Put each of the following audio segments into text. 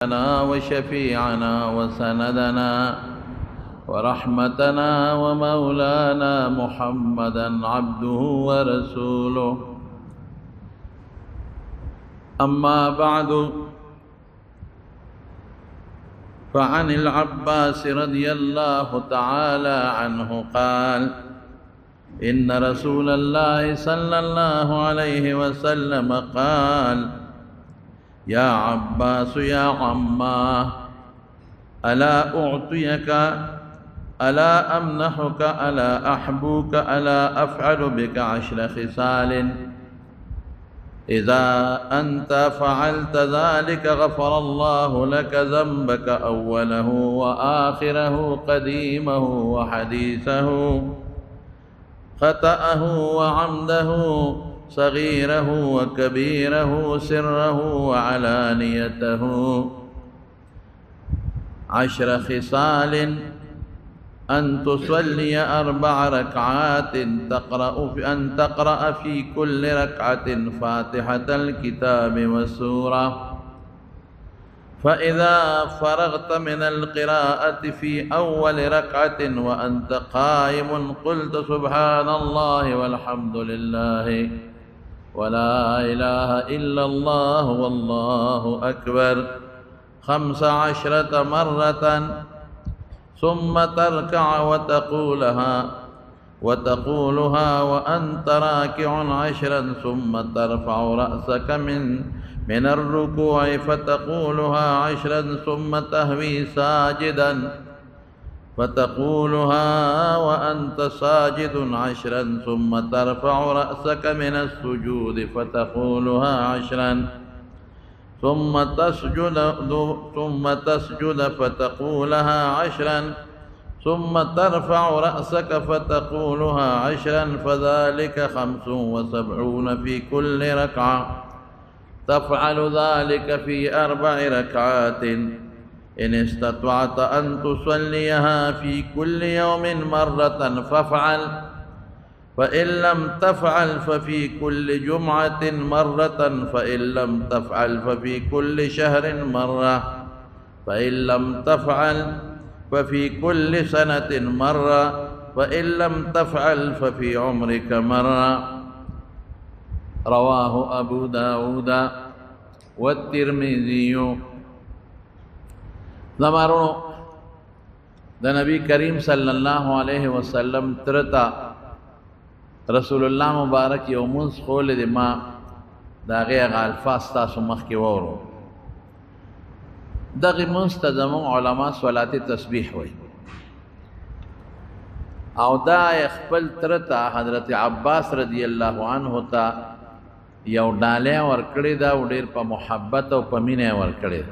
لنا وشفيعنا وسندنا ورحمتنا ومولانا محمدا عبده ورسوله. أما بعد، فعن العباس رضي الله تعالى عنه قال: إن رسول الله صلى الله عليه وسلم قال: يا عباس يا عماه، ألا أعطيك، ألا أمنحك، ألا أحبوك، ألا أفعل بك 10 خصال إذا أنت فعلت ذلك غفر الله لك ذنبك أوله وآخره، قديمه وحديثه، خطأه وعمده، صغيره وكبيره، سره وعلانيته. 10 خصال: أن تصلي 4 ركعات، أن تقرأ في كل ركعة فاتحة الكتاب والسورة، فإذا فرغت من القراءة في أول ركعة وأنت قائم قلت سبحان الله والحمد لله ولا إله إلا الله والله أكبر 15 مرة، ثم تركع وتقولها وأنت راكع 10، ثم ترفع رأسك من الركوع فتقولها 10، ثم تهوي ساجدا فتقولها وأنت ساجد 10، ثم ترفع رأسك من السجود فتقولها 10، ثم تسجد فتقولها 10، ثم ترفع رأسك فتقولها 10، فذلك 75 في كل ركعة. تفعل ذلك في 4 ركعات. إن استطعت أن تصليها في كل يوم مرة فافعل، فإن لم تفعل ففي كل جمعة مرة، فإن لم تفعل ففي كل شهر مرة، فإن لم تفعل ففي كل سنة مرة، فإن لم تفعل ففي عمرك مرة. رواه أبو داود والترمذي. زمارونو د نبی کریم صلی الله علیه وسلم ترتا رسول الله مبارک یو منس خول دی ما داغه الفاظ تاسو مخ کې وورو. دغه منس ته زمون علما صلات تسبیح وای، او دا خپل ترتا حضرت عباس رضی الله عنه ته یو ډاله ور کړی دا ډیر په محبت او په مینه ور کړی،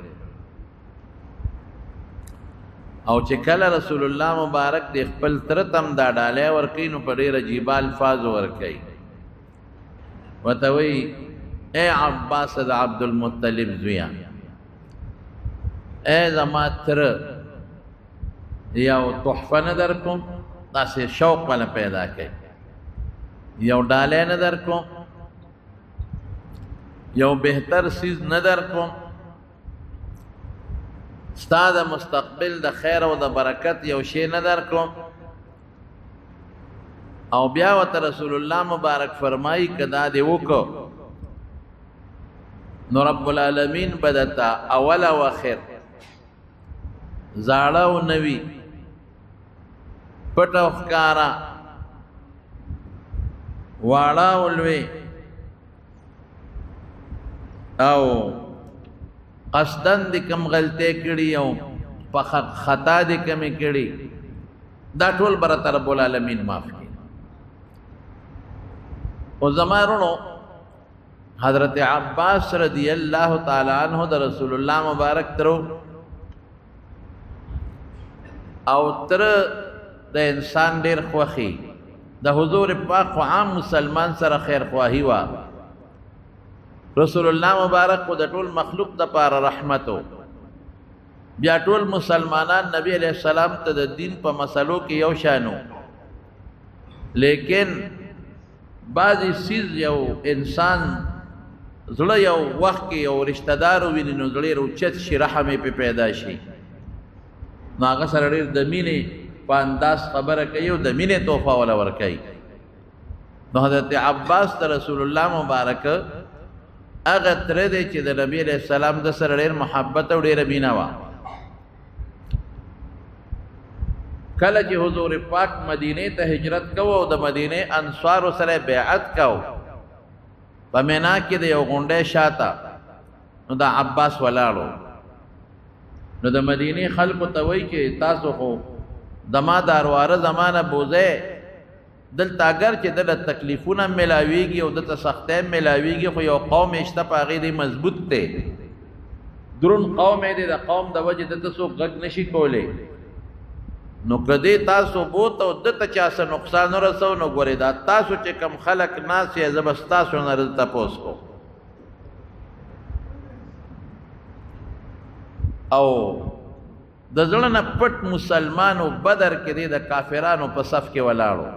او چې کله رسول الله مبارک د خپل ترتم دا ډاله ور کوي نو په ډیر عجیب الفاظ ور کوي. وته وی: اے عباس د عبد المطلب زویا، اے زما تر یو تحفه نه در کوم، تاسې شوق ولا پیدا کوي، یو ډاله نه در کوم، یو بهتر سیز نه در کوم، ستا د مستقبل د خیر او د برکت یو شی نه در کوم. او بیا ورته رسول الله مبارک فرمایي که دا دې وکړو نو رب العالمین به درته اول او اخر، زاړه او نوي، پټ او ښکاره، واړه او لوی، او قصدن دی کم غلطی کړي او په خطا دی کمی کړي، دا ټول برته رب العالمین معاف کړي. او زمارونو حضرت عباس رضی الله تعالی عنہ د رسول الله مبارک ترو او تر د انسان ډیر خوخي د حضور پاک عام مسلمان سره خیر خواهی وا. رسول الله مبارک کو د ټول مخلوق د پاره رحمتو، بیا ټول مسلمانان نبی علیہ السلام ته د دین په مسلو کې یو شانو، لیکن بعضی چیز یو انسان زړه یو وخت کې یو رشتہ دار وویني نو زړه یې اوچت شي رحم یې پې پیدا شي نو هغه سره ډېر د مینې په انداز خبره کوي او د مینې تحفه ولا ورکوي نو حضرت عباس ته رسول الله مبارک هغه تره دی چې د نبي علیه السلام د سره ډېر محبت او ډېره مینه وه کله چې حضور پاک مدینې ته هجرت کوو او د مدینې انصارو سره بیعت کوو په مینا کې د یو غونډۍ شاته نو د عباس ولاړو نو د مدینې خلکو ته وایي چې تاسو خو زما د ارواره زمانه بوځئ دلته اگر چې دله تکلیفونه میلاویږي او دلته سختۍ میلاویږي خو یو قوم یې شته په هغې دی مضبوط دی درون قوم یې دی د قوم د وجې دته څوک غږ نشي کولی نو کدی تاسو بوت او دته چا څه نقصان ورسو نو ګورئ دا تاسو چې کم خلق ناست یې زه بس تاسو نه تپوس کوم او د زړه نه پټ مسلمانو بدر کې دی د کافرانو په صف کې ولاړو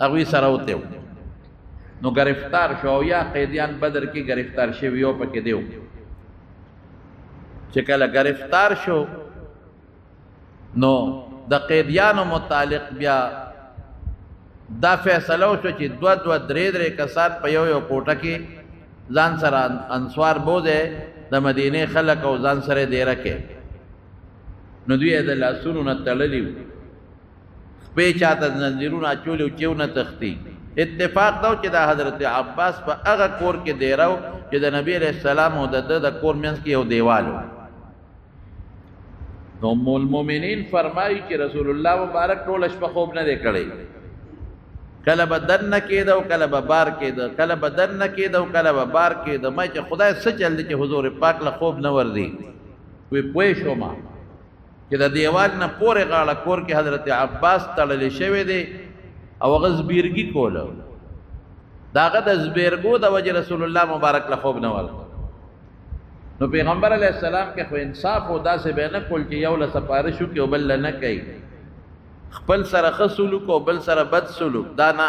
هغوی سره وتیو نو گرفتار شو او یا قیدیان بدر کې گرفتار شوي یو پکې دیو چې کله گرفتار شو نو د قیدیانو متعلق بیا دا فیصله وشوه چې دوه دوه درې درې کسان په یو یو کوټه کې ځان سره انصار بوځئ د مدینې خلک او ځان سره دیره کې نو دوی یې د لاسونو نه تړلي وو خپې چاته زنځیرونه اچولي وو چې ونه تښتي اتفاق دا و چې دا حضرت عباس په هغه کور کې دیره و چې د نبي علیه السلام او د ده د کور منځ کې یو دیوال و نو ام المؤمنین فرمایي چې رسول الله مبارک ټوله شپه خوب نه دی کړی کله به دننه کېده او کله به بار کېده کله به دننه کېده او کله به بار کېده ما چې خدای څه چل دی چې حضور پاک له خوب نه ورځي وی پوه شوم چې د دیوال نه پورې غاړه کور کې حضرت عباس تړلی شوی دی او هغه زبیرګي کوله د هغه د زبیرګو د وجې رسول الله مبارک له خوب نه ورغی نو پیغمبر علیہ السلام کې خو انصاف او داسې به نه کول چې یو له سپارښ وکړي او بل نه کوي خپل سره ښه سلوک او بل سره بد سلوک دا نه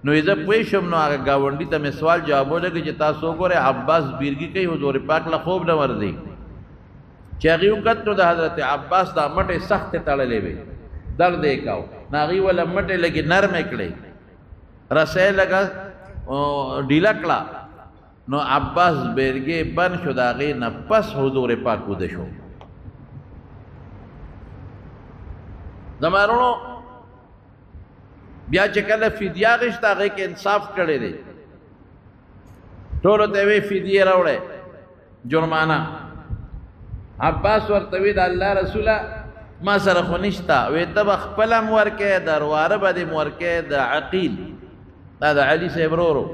نو زه پوه شم نو هغه ګاونډي ته مې سوال جواب ولګي چې تاسو وګورئ عباس بیرګي کوي حضور پاک له خوب نه ورځي چې هغې وکت نو د حضرت عباس دا مټې سختې تړلې وې درد یې کاو نو هغې وله مټې لږې نرمې کړې رسۍ لږه ډیله کړه نو عباس بیرګې بند شو د هغې نه پس حضور پاک وده شو زما وروڼو بیا چې کله فدیه اخېسته هغې کې انصاف کړی دی ټولو ته یې وی فدیې راوړی جرمانه عباس ورته وی د الله رسوله ما سره خو نشته وی ته به خپله م ورکې د رواره به دې م ورکې د عقیل دا د علي صاحب ورورو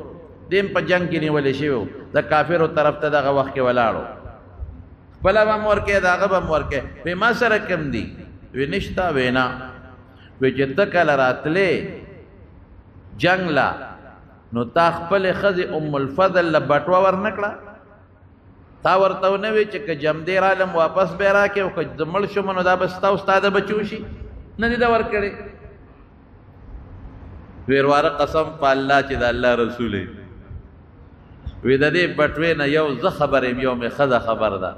دیم په جنگ کې نیولې شوی و د کافرو طرف ته دغه وخت کې ولاړو خپله به م ورکې د هغه به م ورکې وی ما سره کم دي وی نشته وی نه وی چې ته کله راتلې جنگ لا نو تا خپلې ښځې ام الفضل له بټوه ورنه کړه تا ورته ونه وی چې که جمدې رالم واپس به یې راکړې او که زه مړ شوم نو دا به ستا او ستا د بچو شي نه دې ده ورکړې وی ورواره قسم په الله چې د الله رسول یې وی د دې بټوې نه یو زه خبر یم یو مې ښځه خبر ده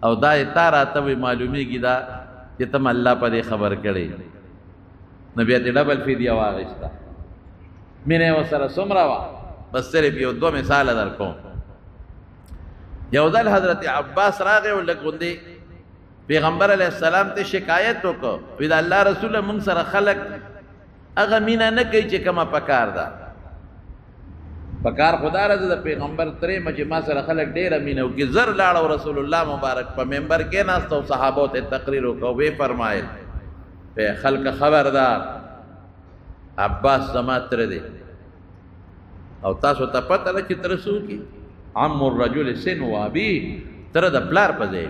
او دا یې تا راته وی معلومیږي دا چې ته م الله په دې خبر کړې نو بیا دې ډبل فدیه واخېسته مینه یې ورسره څومره وه بس صرف یو دوه مثاله در کوم یو ځل حضرت عباس راغی او لږ غوندې پیغمبر علیه السلام ته شکایت وکړو وی د الله رسوله موږ سره خلک هغه مینه نه کوي چې کومه پکار ده پکار خدا راځه د پیغمبر ترې م چې ما سره خلک ډېره مینه وکړي زر لاړه رسول الله مبارک په ممبر کېناست او صحابو ته تقریر وکړو ویې فرمایل خلک خبردار عباس زما تره دی او تاسو ته پته ده چې تره څوک عم الرجل سن و ابي تره د پلار په ځای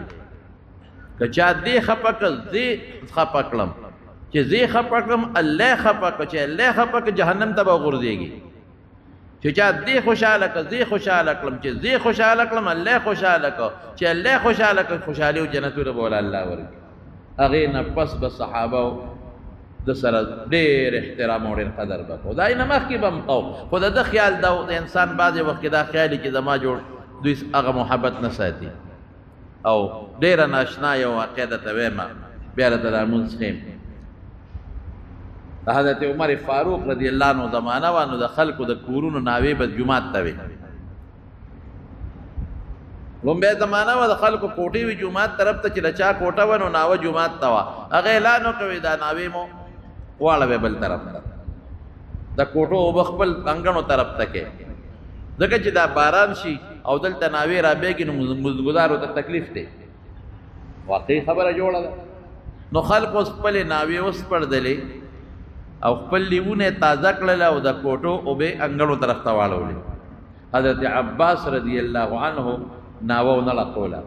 که چا دې خفه کړ زه خفه کړم چې زه خفه کړم الله خفه کړ چې الله خفه کړ جهنم ته به وغورځېږي چې چا دې خوشحاله کړ زه خوشحاله کړم چې زه خوشحاله کړم الله خوشحاله کړ چې الله خوشحاله کړ خوشحالي او جنتونه به وله الله ورکړي هغې نه پس به صحابه د سره ډېر احترام او ډېر قدر به کوو دا یې نه مخکې به هم کوو خو د ده خیال دا د انسان بعضې وخت کې دا خیال چې زما جوړ دوی هغه محبت نه ساتي او ډېره ناشنا یو واقع درته وایم بیا راته لمونځ ښیم د حضرت عمر فاروق رضی الله عنه زمانه وه نو د خلکو د کورونو ناوې به جومات ته وې لومبۍ زمانه وه د خلکو کوټې وي جومات طرف ته چې د چا کوټه وه نو ناوه جومات ته وه هغه اعلان وکوي دا ناوې مو واړوې بل طرف ته د کوټو اوبه خپل انګڼو طرف ته کې ځکه چې دا باران شي او دلته ناوې رابېږي نو مزدګارو ته تکلیف دی واقعي خبره جوړه ده نو خلکو اوس خپلې ناوې وسپړدلې او خپل لیوونه تازه کړل او د کوټو اوبې انګړو طرف ته واړولې حضرت عباس رضی الله عنه ناوه ونه لقوله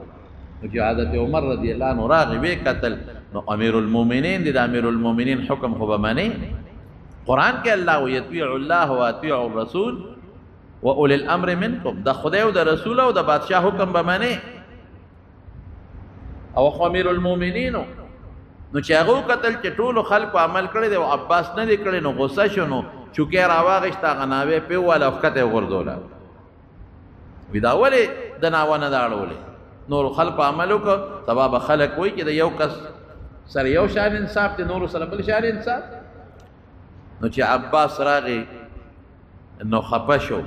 نو چې حضرت عمر رضی الله عنه راغی ویې کتل نو امیر المؤمنین دی د امیر المؤمنین حکم خو به منې قرآن کې الله و یطیع الله و اطیع الرسول و اولی الامر منکم د خدای او د رسول او د بادشاه حکم به منې او خو امیر المؤمنینو نو چې هغه وکتل چې ټولو خلکو عمل کړی دی او عباس نه دی کړی نو غصه شو نو چوکۍ راواغېسته هغه ناوې پې وواله او ښکته یې غورځوله وي دا ولې د ناوه نه ده اړولې نورو خلکو عمل وکړه سبا به خلک وایي چې د یو کس سره یو شان انصاف دی نورو سره بل شان انصاف نو چې عباس راغی نو خفه شو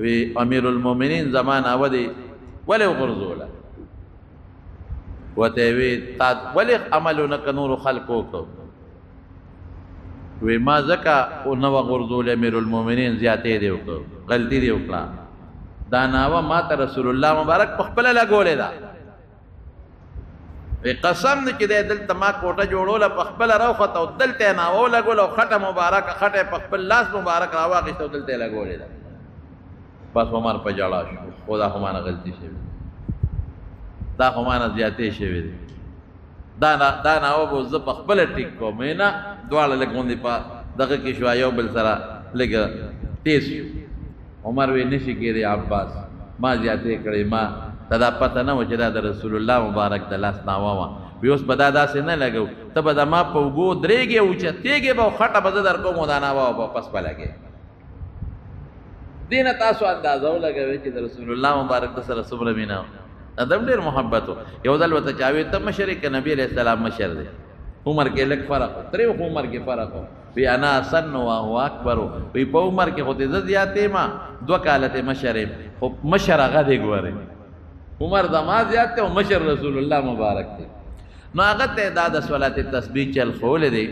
وی امیر المؤمنین زما ناوه دی ولې وغورځوله وته وی تا ولې عمل نه ک نورو خلکو وکړو وی ما ځکه نو وغورځوله امیر المؤمنین زیاتې دی وکړو غلطي دی وکړه دا ناوه ما ته رسول الله مبارک په خپله لګولې ده وی قسم دی چې دی دلته ما کوټه جوړوله په خپله راوخته او دلته یې ناوه ولګوله او خټه مبارکه خټه یې په خپل لاس مبارک راواخېسته او دلته یې لګولې ده بس عمر په ژړا شو خو دا خو مانه غلطي شوې دا خو مانه زیاتې شوې دي دا ناوه به زه په خپله ټیک کوم نه دواړه لږ غوندې په دغه کې شوه یو بل سره لږ تیز شو عمر وی نشي کېدی عباس ما زیاتې کړې ما ته دا پته نه وه چې دا د رسول الله مبارک د لاس ناوه وه وی اوس به دا داسې نه لګو ته به زما په اوږو درېږې اوچتېږې به او خټه به زه در کوم او دا ناوه به پس به لګې دې نه تاسو اندازه ولګوئ چې د رسول الله مبارک د سره څومره مینه ادب ډېر محبت و یو ځل ورته چا وی ته مشر یې که نبي علیه السلام مشر دی عمر کې لږ فرق و ترې خو عمر کې فرق و وی انا سن وهو اکبر وی په عمر کې خو دې زه زیات یم 2 کاله ته مشر یم خو مشر هغه دی ګورې عمر زما زیات دی او مشر رسول الله مبارک دی نو هغه ته دا د صلات تسبیح چل ښوولی دی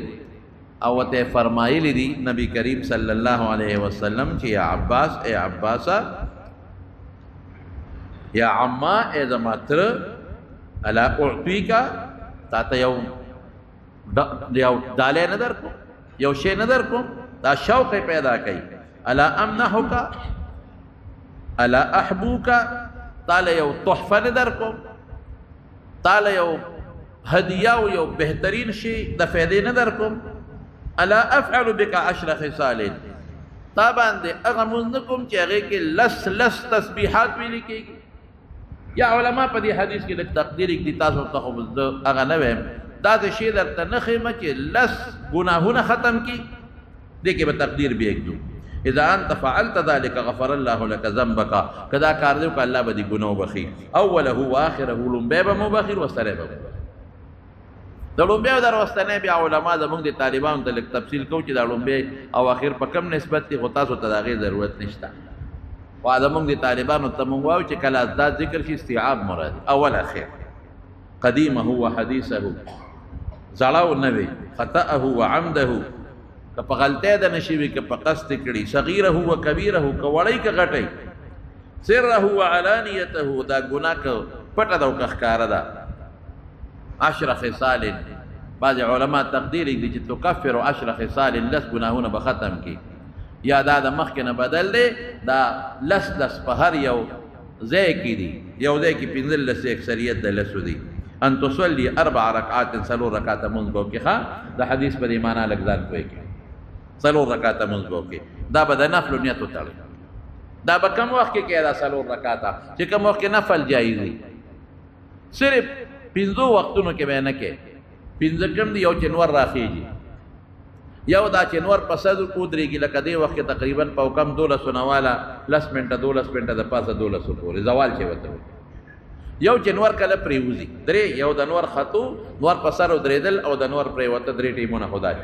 او ته فرمایلی دی نبی کریم صلی الله علیه وسلم چې یا عباس اے عباسا یا عما اے زما تره الا اعطیکا تا ته یو ډالۍ نه درکړو یو شی نه درکړو دا شوق یې پیدا کوي الا امنحک الا احبوک تاله یو تحفه نه درکړو تاله یو هدیه او یو بهترین شی د فایدې نه درکړم الا افعل بك 10 خصال تا باندې هغه مونږ نه کوم چې هغې کې لس تسبیحات ویلي کېږي یا علما په دې حدیث کې لږ تقدیر کړي تاسو ته خو زه هغه نه ویم دا شی درته نه ښیمه چې لس ګناهونه ختم کړي دې کې به تقدیر بیا ږدو اذا انت فعلت ذلك غفر الله لك ذنبك کدا کار دی الله به دې ګناه بخي اوله واخره لومبی به مو بخي وسره به د لومبی او د وروستنۍ بیا علما زموږ د طالبانو ته لږ تفصیل کوو چې دا لومبی او اخر په کم نسبت دی خو تاسو ته د هغې ضرورت نشته خو زموږ د طالبانو ته مونږ وایو چې کله ازداد ذکر شي استیعاب مراد اول اخر قدیمه و حدیثه زړه او نوی خطأه و عمده که په غلطۍ د نشي وي که په قصد کړي صغیره و کبیره که وړی که غټی سره و علانیته دا ګناه که پټه ده او که ښکاره ده 10 خصال بعض علما تقدیر دی چې تکفر 10 خصال لس ګناهونه به ختم کی یا دا د مخکې نه بدل دی دا لس په هر یو ځای کې دي یو ځای کې 15 اکثریت د لسو دی ان تصلي 4 رکعات 3 رکعات منځ به وکړي ښه د حدیث په دې معنا لږ ځان پوه کړي 3 رکعات منځ به وکړي دا به د نفلو نیت وتړي دا به کوم وخت کې کېږي دا 3 رکعات چې کوم وخت کې نفل جایز دی صرف 5 وختونو کې به نه کې 5 کم دی یو چې نور راخیږي یو دا چې نور په صدر ودرېږي لکه دې وخت کې تقریبا په کم 12 نواله 10 منټه 12 منټه د پاسه 12 پورې زوال چې وته یو چې نور کله پریوزي درې یو د نور خطو نور په سر ودرېدل او د نور پرې وته درې ټیمونه خدای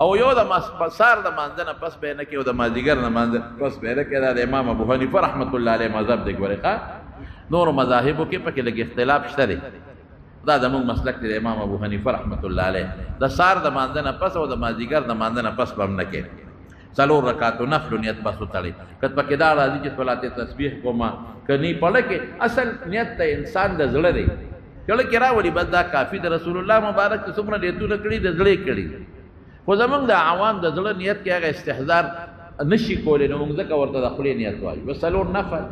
او یو د سار د مانځنه پس به نه کې او د مازیګر نه مانځ پس به نه کې د امام ابو حنیفه رحمت الله علیه مذهب دی ګورې نور مذاهبو کې پکې لږ اختلاف شته دی دا زموږ مسلک دی امام ابو حنیفه رحمت الله علیه د سار د مانځنه پس او د مازیګر د مانځنه پس به هم نه کې څلور رکعاتو نفل نیت بس وتړي کله پکې دا راځي چې صلات تسبیح کوما کني پړه کې اصل نیت ته انسان د زړه دی کله کې راولي بس دا کافی د رسول الله مبارک څومره نیتونه کړي د زړه کړي خو زمونږ د عوام د زړه نیت کې هغه استحضار نشي کولی نو موږ ځکه ورته د خپلې نیت وایو بس څلور نفل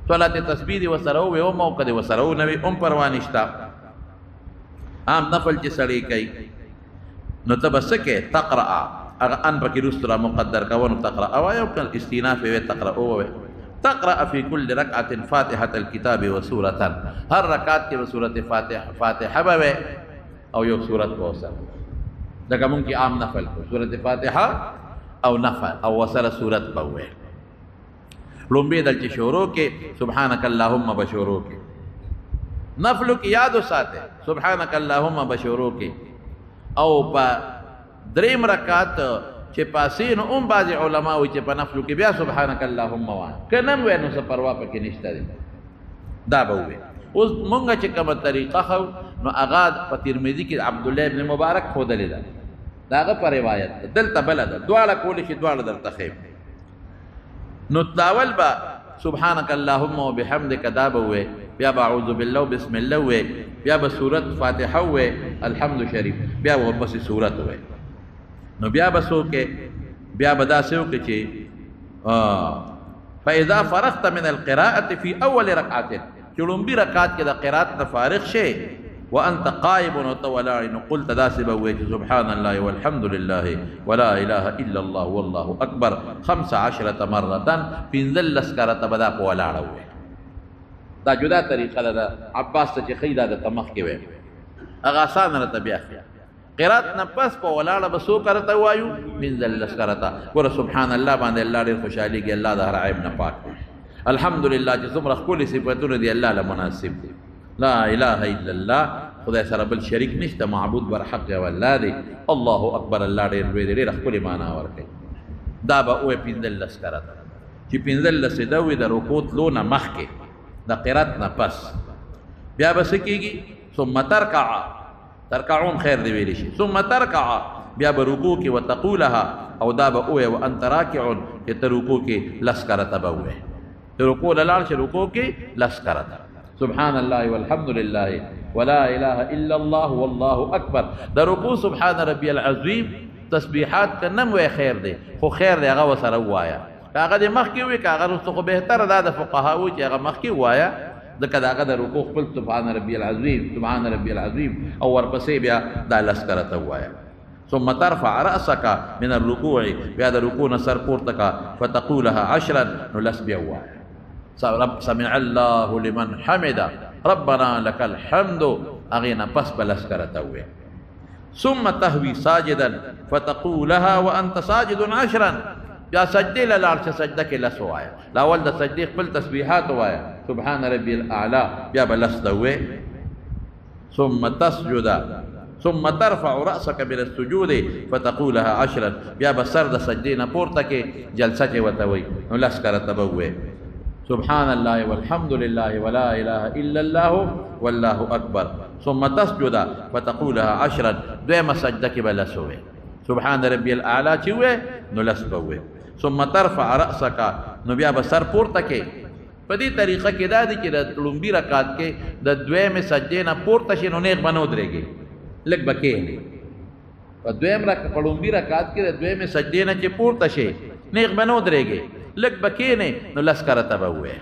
صلات تسبیح دې ورسره ووي او موقع دې ورسره ونوي هم پروا نشته عام نفل چې سړی کوي نو ته بس کې تقرأ اگر ان پکې رست را مقدر کوو تقرأ او یو کل استیناف وي تقرأ او تقرأ في كل ركعة فاتحة الكتاب وسورة هر رکعت کې سورة فاتحه به او یو سورت وسره دغه مونږ کې عام نفل کو سورة فاتحه او نفل او وسره سورت به وي لومبه دل چې شروع کې سبحانك اللهم بشورو کې نفل کی یاد ساته سبحانك اللهم بشورو کې او په دریم رکعت چې پاسین هم بعض علما وي چې په نفل کې بیا سبحانك اللهم وان کنه نو نو څه پروا پکې نشته دی دا به وي اوس مونږ چې کومه طریقه خو نو اغا په ترمذی کې عبد الله ابن مبارک خو دلیل داغه پر روایت دلته بلد دواړه کول شي دواړه درته خیم نو تاول با سبحانك اللهم وبحمدك دا به وي بیا اعوذ بالله بسم الله وي بیا به سورت فاتحه وي الحمد شریف بیا ورپسې سورت وي نو بیا به سو کې بیا به داسې وکړي چې فاذا فرغت من القراءه في اول ركعه چې لومبي رکعت کې د قرات نه فارغ شي وانت قائم وتولع قلت داسې به وي سبحان الله والحمد لله ولا اله الا الله والله اکبر 15 مره پنځل لسکرته بدا په ولاړه وي دا جدا طریقه ده عباس ته چې خیدا د تمخ کې وي هغه آسان رته بیا قرات نه پس په ولاړه بسو کرته وایو پنځل لسکرته ور سبحان الله باندې الله ډېر خوشالي کې الله د هر عیب نه پاک الحمدلله چې څومره خپل صفاتونه دي الله له مناسب دي لا اله الا الله خدای سره بل شریک نشته معبود بر حق والله دی الله اکبر الله ډېر لوی دی خپل معنا ورکړي دا به او پنځل لسکرته چې پنځل لسدا وي د رکوع لونه مخ کې د قرات نه پس بیا به سکیږي ثم ترکعون خیر دی ویل شي ثم ترکع بیا به رکوع کې وتقولها او دا به او وانت راکع چې ته رکوع کې لسکرته به وي رکوع لاله چې رکوع کې لسکرته سبحان الله والحمد لله ولا اله الا الله والله اکبر د رکوع سبحان ربي العظیم تسبیحات کنه وي خیر دی خو خیر دی هغه وسره وایا هغه د مخ کې وي هغه رسو خو بهتر ده د فقهاو چې هغه مخ کې وایا ځکه داغه د رکوع خپل سبحان ربي العظیم سبحان ربي العظیم او ورپسې بیا د لسکرته وایا ثم ترفع رأسك من الركوع بیا د رکوع نه سر پورته کا فتقولها 10 نو لس بیا وایا رب سمع الله لمن حمد ربنا لك الحمد اغينا پس بلسکرته وي ثم تهوي ساجدا فتقولها وانت ساجد 10 بیا سجده لاله سجده کې لس وایا لاول د سجده خپل تسبیحات وایا سبحان ربي الاعلى بیا بلسدوي ثم تسجد ثم ترفع رأسك من السجود فتقولها 10 بیا بسر د سجدې نه پورته کې جلسه کې وتوي نو لسکرته بوي سبحان الله والحمد لله ولا اله الا الله والله اكبر ثم تسجد فتقولها 10 دویمه سجده کې بلسوي سبحان ربي الاعلى چې وي نو لسبوي ثم ترفع رأسك نو بیا بسر پورته کې په دې طریقه کې دا دي چې د لومبي رکعت کې د دویمه سجدې نه پورته شي نو نیغ بنو درېږي لږ بکې نه په دویم رکعت په لومبي رکعت کې د دویمه سجدې نه چې پورته شي نیغ بنو درېږي لږ بکې نه نو لسکرته به وي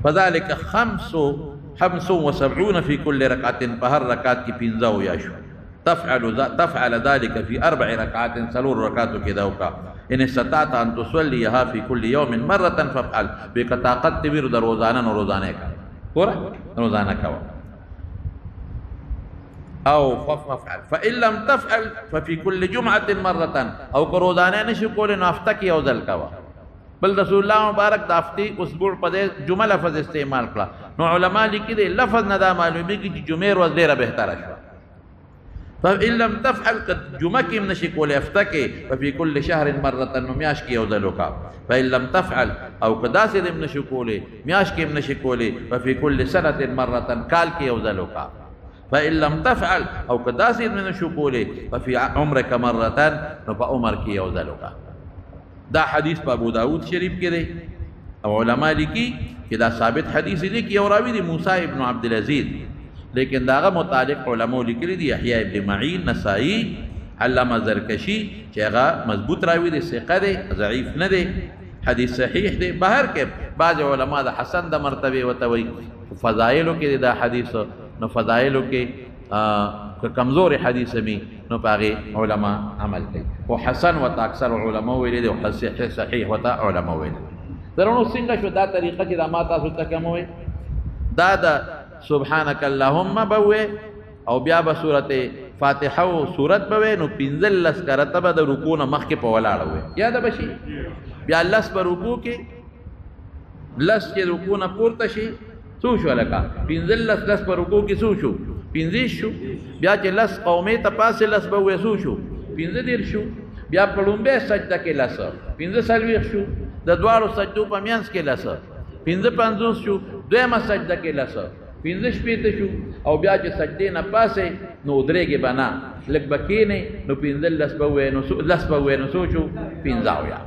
فذلك 75 في كل ركعة فهر ركعت کی پنځه یا شو تفعل ذلك في 4 ركعات سلور ركعات كذا وكا ان استطعت ان تصليها في كل يوم مرة فافعل بطاقت تبير روزانه کا پورا روزانه کا او فافعل فان لم تفعل ففي كل جمعه مره او که روزانه نشي کولی نو هفته کې یو ځل کوه. بل رسول الله مبارک د هفتې اسبوع په دې جمعه لفظ استعمال کړه. نو علما لیکي دی لفظ نه دا معلومیږي چې جمعې ورځ ډېره بهتره شوه. فإن لم تفعل قد جمعه کې هم نشي کولی هفته کې ففي كل شهر مره نو میاشت کې یو ځل وکړه. فإن لم تفعل او که داسې هم نشي کولی میاشت کې هم نشي کولی ففي كل سنه مره کال کې یو ځل وکړه. فإن لم تفعل او که داسې هم نشي کولی ففي عمرك مره نو په عمر کې یو ځل وکړه. دا حدیث په ابو داود شریف کې دی او علما لیکي چې دا ثابت حدیث دی چې یو راوی دی موسی ابن عبد العزيز، لیکن داغه متعلق علماء لیکلي دي یحیی ابن معین، نسائی، علامه زرکشی چې هغه مضبوط راوی دی، ثقه دی، ضعیف نه دی، حدیث صحیح دی. بهر کې بعض علما د حسن د مرتبه وتوي فضایلو کې دا حدیث نو فضایلو کې کمزور حدیث می نو پاغي علما عمل کوي. او حسن وت اکثر علما ویل دي او صحیح وت علما ویل. درونو څنګه شو دا طریقه چې دا ما تاسو ته کوم وي دا د سبحانك اللهم بوي او بیا به سورته فاتحه او سورت بوي نو پنځل لس کرته به د رکوع نه مخکې په ولاړ وي. یاد بشي بیا لس په رکوع کې لس کې رکوع نه پورته شي څو شو لکه پنځل لس په رکوع کې څو شو 15 شو. بیا چې لس قومي ته پاسه لس به وسو شو 15 شو. بیا په لومبه سجده کې لس 15 شو. د دوارو سجدو په میانس کې لس 15 شو. دویمه سجده کې لس 15 شو. او بیا چې سجدې نه پاسه نو درېږي بنا لک بکینه نو 15 لس به وې نو لس به وې نو شو 15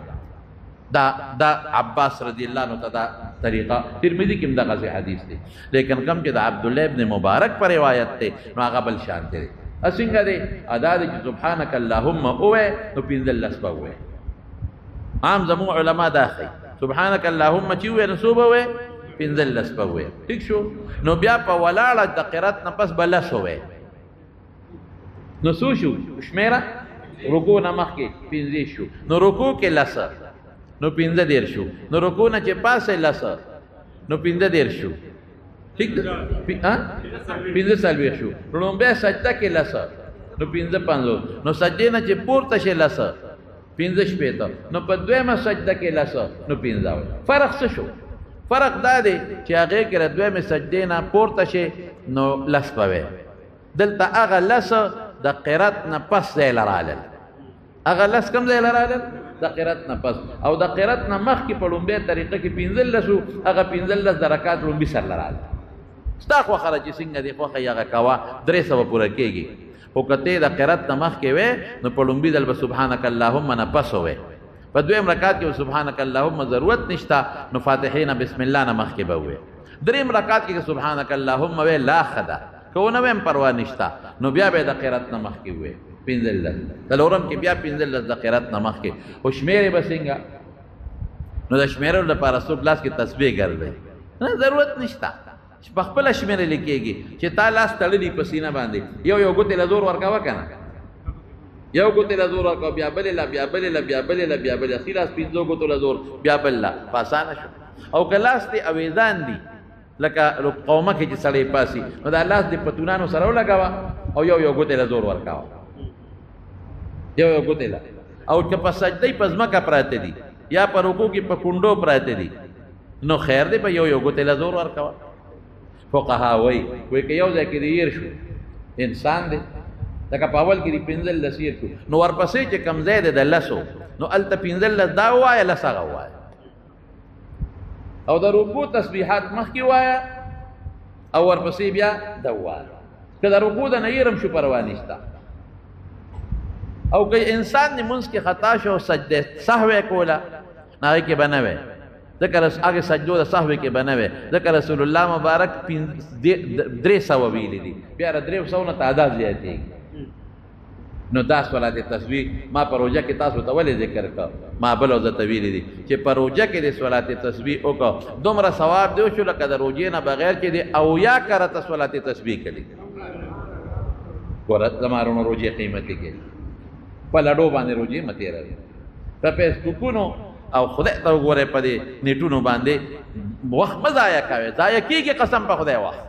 دا عباس رضی الله عنه دا طریقہ ترمذی کې دغه حدیث دی، لیکن کم چې د عبد الله ابن مبارک پر روایت ته نو هغه بل شان دی. اسنګه دی ادا دی سبحانك اللهم اوه نو 15 لس به وې. عام زمو علما داخل سبحانك اللهم چې وې نو به وې 15 لس به وې. ٹھیک شو. نو بیا په ولاړه د قرات نه پس بل سو وې نو سو شو شمیره رکوع نه مخکې 15 شو. نو رکوع کې لس نو 15 شو. نو رکوع نه چې پاسه لس نو 15 شو. ٹھیک ده ها 15 شو. نو بیا سجده کې لس نو 15 نو سجده نه چې پورته شي لس 15 شپته نو په دویمه سجده کې لس نو 15. فرق څه شو؟ فرق دا دی چې هغه کې دویمه سجده نه پورته شي نو لس پوي. دلته هغه لس د قرات نه پس ځای لرالل. هغه لس کم ځای لرالل د قرات نه پس او د قرات نه مخکې په لومبه طریقه کې 15 لسو هغه 15 لس د رکعات لومبي سره لرال. ستا خو خرج څنګه دی خو هغه کوا 300 پوره کېږي. او کته د قرات نه مخکې وې نو په لومبي دل سبحانك اللهم نه پس وې. په دویم رکعات کې سبحانك اللهم ضرورت نشتا نو فاتحین بسم الله نه مخکې به وې. دریم رکعات کې سبحانك اللهم وې لا خدا کو نه ویم پروا نشتا نو بیا به د قرات نه مخکې وې 15 تلورم کې بیا 15 د قرات نه مخکې او شمیره بسنګا نو د شمیره لپاره سو کلاس کې تسبیح ګرځي نه ضرورت نشتا. په خپل شمیره لیکيږي چې تا لاس تړلې پسینه باندې یو ګوتې له زور ورکاوه کنه یو ګوتې له زور ورکاوه بیا بل لا بیا بل لا بیا بل لا بیا بل خلاص 15 ګوتو له زور بیا بل لا پاسانه شو. او کلاس ته اویزان دي لکه قومه کې چې سړی پاسي نو دا لاس د پتونانو سره ولګاوه او یو ګوتې له زور ورکاوه یو ګوتې لا او چې په سجده په ځمکه پراته دي یا په رکوع کې په کونډو پراته دي نو خیر دی په یو ګوتې له زور ورکاوه. فقها وای که یو ځای کې دیر شو انسان دی لکه په اول کې 15 لسیر شو نو ورپسې چې کم ځای دی د لسو نو الته 15 لس دا وایه لس هغه وایه او د رکوع تسبیحات مخکې وایه او ورپسې بیا دا وایه. که د رکوع د نه یرم شو پروا نشته. او که انسان لمونځ کې خطا شو سجده سهو کوله هغې کې به نه وی ذکر هغه سجدو د سهو کې به نه وی ذکر رسول الله مبارک 300 ویلي دي بیا 300 نه تعداد زیاتېږي. نو دا صلات تسبیح ما په روژه کې تاسو ته ولې ذکر کړ ما بل ورته ویلي دي چې په روژه کې د صلات تسبیح وکړه دومره ثواب دی شو لکه د روژې نه بغیر چې دی او یا کرته صلات تسبیح کړي. ګوره زمارونو روژې قیمت کې په لډو باندې روژې متې راځي په فیسبوکونو او خدای ته وګورئ په دې نیټونو باندې وخت مه ضایع کوئ. ضایع کېږي قسم په خدای وخت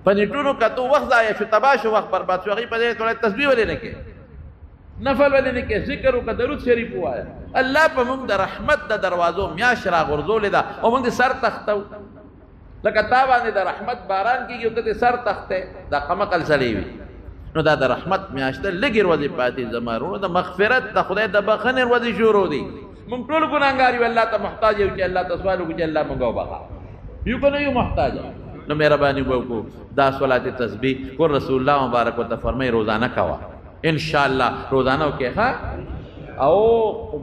په دې ټولو کتو وخت ضایع شو، تباه شو، وخت برباد شو. هغې په دې ټوله تسبیح ولې نه کوې، نفل ولې نه کوې، ذکر وکړه، درود شریف ووایه. الله په موږ د رحمت د دروازو میاشت راغورځولې ده او موږ د سر تختو. لکه تا باندې د رحمت باران کېږي او ته د سر تختې، دا قمقل سړی وي. نو دا د رحمت میاشت ده، لږې ورځې پاتې زما وروڼو، د مغفرت د خدای د بخښنې ورځې شروع دي. موږ ټول ګناهګار یو، الله ته محتاج یو چې الله ته سوال وکړو چې الله موږ وبخښه. یو که نه یو محتاج؟ نو مهرباني به وکړو دا صلات تسبیح کو رسول الله مبارک ورته فرمایي روزانه کوه انشاءالله. روزانه وکړې ښه، او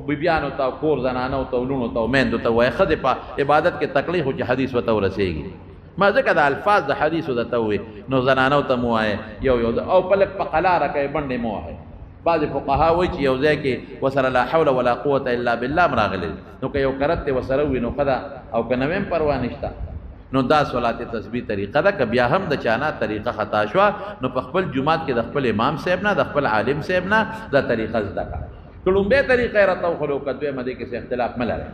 بیبیانو ته، کور زنانو ته، ولونو ته، میندو ته وایي. ښځې په عبادت کې تکلیف و چې حدیث ورته ورسېږي. ما ځکه د الفاظ د حدیثو درته ووایي، نو زنانو ته مو وایي یو یو، او په لږ په قلاره کوي بنډې مو وایي. بعضې فقها وایي چې یو ځای کې ورسره لا حول ولا قوة الا بالله هم راغلی، نو که یو کرت دی ورسره وي نو ښه ده، او که نه وي هم پروا نشته. نو دا صلات تسبیح طریقه ده. که بیا هم د چانه طریقه خطا شوه نو په خپل جومات کې د خپل امام صاحب نه، د خپل عالم صاحب نه دا طریقه زده کړه. که لومبۍ طریقه یې راته وښودو، که دویمه دې کې څه اختلاف مه لرئ.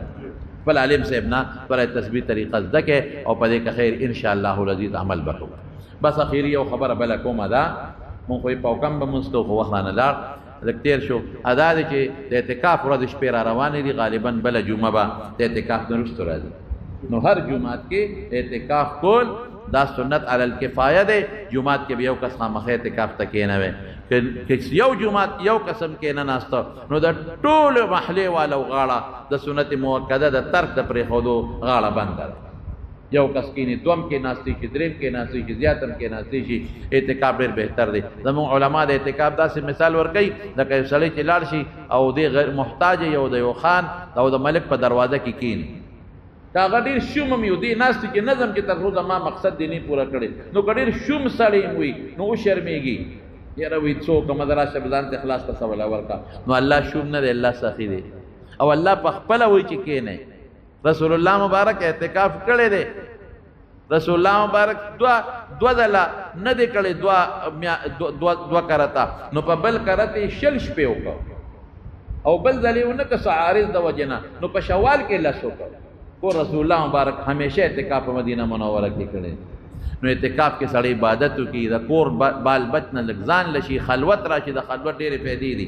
خپل عالم صاحب نه صلات تسبیح طریقه زده کړئ او په دې کې خیر انشاءالله العزیز عمل به کوو. بس اخري یو خبره بله کومه ده، مونږ خو یې پاوکم به مونځ کوو، خو وخت رانه لاړ، لږ تېر شو. ادا دی چې د اعتکاف ورځې شپې را روانې دي، غالبا بله جمعه به د اعتکاف نه وروسته راځي. نو هر جمعات کې اعتکاف کول دا سنت علی الکفایه دی. جمعات کې به یو کس خامخا اعتکاف ته کېنوي. که یو جمعات یو قسم کې نه ناسته نو د ټولو محلې والو غاړه د سنت موکده د ترک د پرېښودو غاړه بنده ده. یو کس کېني، دوم کې ناستې شي، دریم کې ناستې شي، زیات هم کې ناستې شي. اعتکاف ډېر بهتر دی. زموږ علما د اعتکاف داسې مثال ورکوي لکه یو سړی چې لاړ شي او دی غیر محتاج یو د یو خان او د ملک په دروازه کې کېني، که هغه ډېر شوم هم وي، دې ناستې کې نظم چې تر روزه ما مقصد دې نه پوره کړی، نو که ډېر شوم سړی وي نو وشرمېږي، یاره وایي څوک هم د راشه ځان ته اخلاص ته سوله ورکړه. نو الله شوم نه دی، الله سخي دی. او الله په خپله وایي چې کېنئ. رسول الله مبارک اعتکاف کړی دی. رسول الله مبارک دوه ځله نه دی کړی، دوه کرته، نو په بل کرت یې 60 شپې وکړه، او بل ځل یې ونه که عارض د وجې نه، نو په شوال کې 10 وکړه. کو رسول الله مبارک همیشه اعتکاف په مدینه منوره کې کړی. نو اعتکاف کې سړی عبادت وکړي، د کور بال بچ نه لږ ځان لشي، خلوت راشي. د خلوت ډېرې فایدې دي.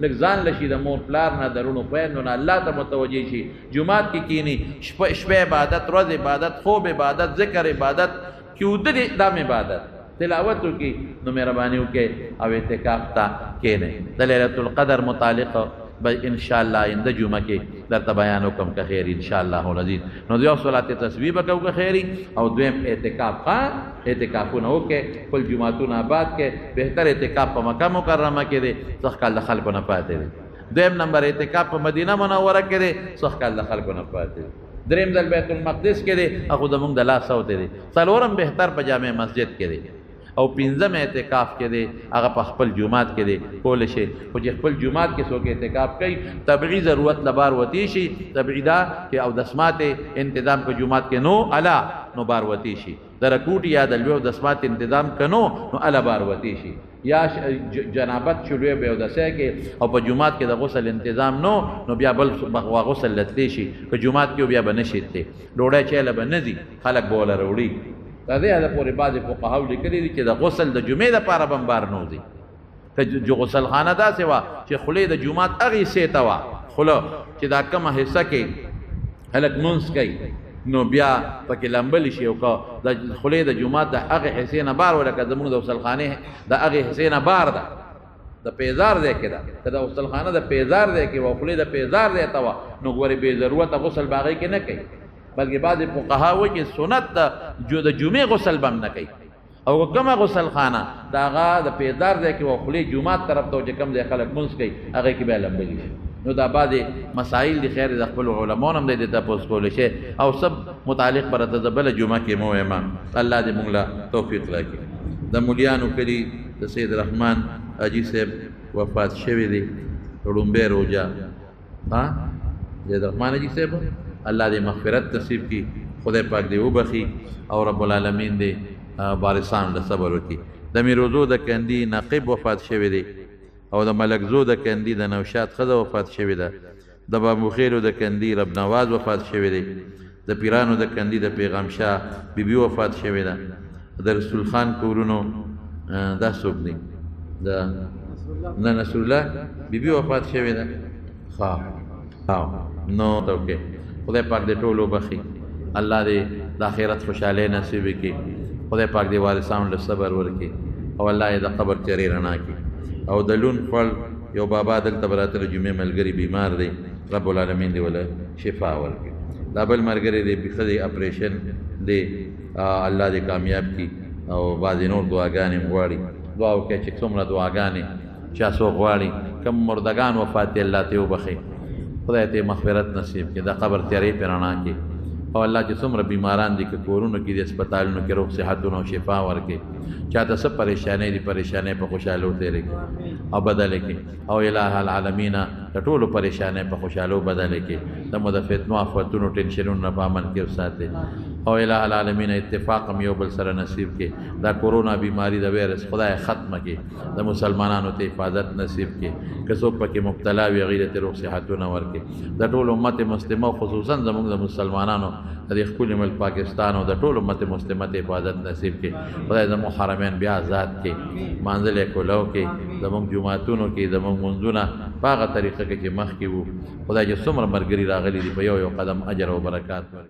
لږ ځان لشي د مور پلار نه، د رونو خویندو نه، الله ته متوجه شي. جومات کې کښېني، شپه عبادت، ورځ عبادت، خوب عبادت، ذکر عبادت، چې اوده دي دام عبادت، تلاوت وکړي. نو مهرباني وکړئ او اعتکاف ته کښېنئ. د لیلة القدر متعلق به انشاءالله آینده جمعه کې درته بیان وکړم که خیر انشاءالله العزیز. نو یو صلات تسبیح به کوو که خیري، او دویم اعتکاف. اعتکافونه وکړئ، خپل جوماتونه آباد کړئ. بهتر اعتکاف په مکه مکرمه کې دی، سخت کال د خلکو نه پاتې دی. دویم نمبر اعتکاف په مدینه منوره کې دی، سخت کال د خلکو نه پاتې دی. دریم ځل بیت المقدس کې دی، هغه زموږ د لاس اوته دی. څلورم بهتر په جامع مسجد کې دی. او پنځم اعتکاف کې دی، هغه په خپل جومات کې دی کولی شي. خو چې خپل جومات کې څوک اعتکاف کوي، طبعي ضرورت له بار وتی شي. طبعي دا چې اودسمات انتظام په جومات کې نو الا نو بار وتی شي، د رکوټ یا د لوی اودسمات انتظام کنو نو الا بار وتی شي، یا جنابت شلوی به اودسه کې او په جومات کې د غسل انتظام نو بیا بل غسل لتلی شي. که جومات کې بیا به نشي ته ډوډۍ چیله به نه ځي، خلک به وله راوړي. دا دې هغه پورې بعضې فقهاو لیکلي دي چې د غسل د جمعې دپاره به هم بار نه وځي. که غسل خانه داسې وه چې خولې د جومات هغې حصې ته وه، خوله چې دا کومه حصه کې هلک مونځ کوي نو بیا پکې لمبلی شي، او که د خولې د جومات د هغې حصې نه بار ولکه زمونږ د غسلخانې د هغې حصې نه بار ده، د پیزار ځای کې ده. که د غسلخانه د پیزار ځای کې وه، خولې د پیزار ځای ته وه، نو ګورې بې ضرورته غسل به هغې کې نه کوي، بلکې بعضې فقها وایي چې سنت د جمعې غسل به هم نه کوي. او کومه غسل خانه د هغه د پیزار ځای کې وه، خولې جومات طرف ته چې کوم ځای خلک مونځ کوي هغې کې بیا لمبلي شي. نو دا بعضې مسایل دي، خیر د خپلو علماو نه هم دی د تپوس کولی شي، او سب متعلق به راته زه بله جمعه کې مو وایم. الله دې مونږ له توفیق راکړي. د مولیانو کلي د سید رحمان حاجي صاحب وفات شوی دی، ړومبی روژه. سید رحمان حاجي صاحب الله دې مغفرت نصیب کړي، خدای پاک دې وبخي، او رب العالمین دې بارسان له صبر وکړي. د میروزو د کندي نقیب وفات شوی دی، او د ملکزو د کندي د نوشاد ښځه وفات شوې ده. د بابوخیلو د کندي رب نواز وفات شوی دی. د پیرانو د کندي د پیغام شاه بیبي وفات شوې ده. د رسول خان کورونو دا څوک دی د نه نصر الله بیبي وفات شوې ده نو اوکې خدای پاک دې ټولو بخي الله دې د آخرت خوشحالۍ نصیب کړي خدای پاک دې وارثانو له صبر ورکړي او الله یې د قبر تیارې رڼا کړي او د لون خوړ یو بابا دلته به راتله جمعې ملګري بیمار دی رب العالمین دې وله شفا ورکړي دا بل ملګری دی بیخه دی اپریشن دی الله دې کامیاب کړي او بعضې نور دعاګانې هم غواړي دعا وکړئ چې څومره دعاګانې چا څوک غواړي کم مردګان وفات دی الله ته وبخي خدای ته مغفرت نصیب کړي د قبر تیارې پرې رڼا کړي او الله چې څومره بیماران دي که کورونو کې دي هسپتالونو کې روغ صحتونه او شفا ورکړي چاته څه پریشانۍ دي پریشانۍ په خوشحالو تېرې کړي او بدلې کړي او الہ العالمین د ټولو پریشانۍ په خوشحالو بدلې کړي زموږ د فتنو آفتونو ټینشنونو نه په امن کې وساتي او الہ العالمین اتفاق هم یو بل سره نصیب کړي دا کورونا بیماری د ویروس خدای ختمه کړي د مسلمانانو ته حفاظت نصیب کړي که څوک پکې مبتلا وي هغې ته روغ صحتونه ورکړي د ټول امت مسلمه خصوصا زموږ د مسلمانانو د دې ښکلي ملک پاکستان او د ټول امت مسلمه ته حفاظت نصیب کړي خدای زموږ حرمین بیا آزاد کړي مانځل یې کولو کړي زموږ جوماتونو کې زموږ منځونه په هغه طریقه کې چې مخکې وو خدای چې څومره ملګري راغلي دي په یو یو قدم اجر او برکات ورکړي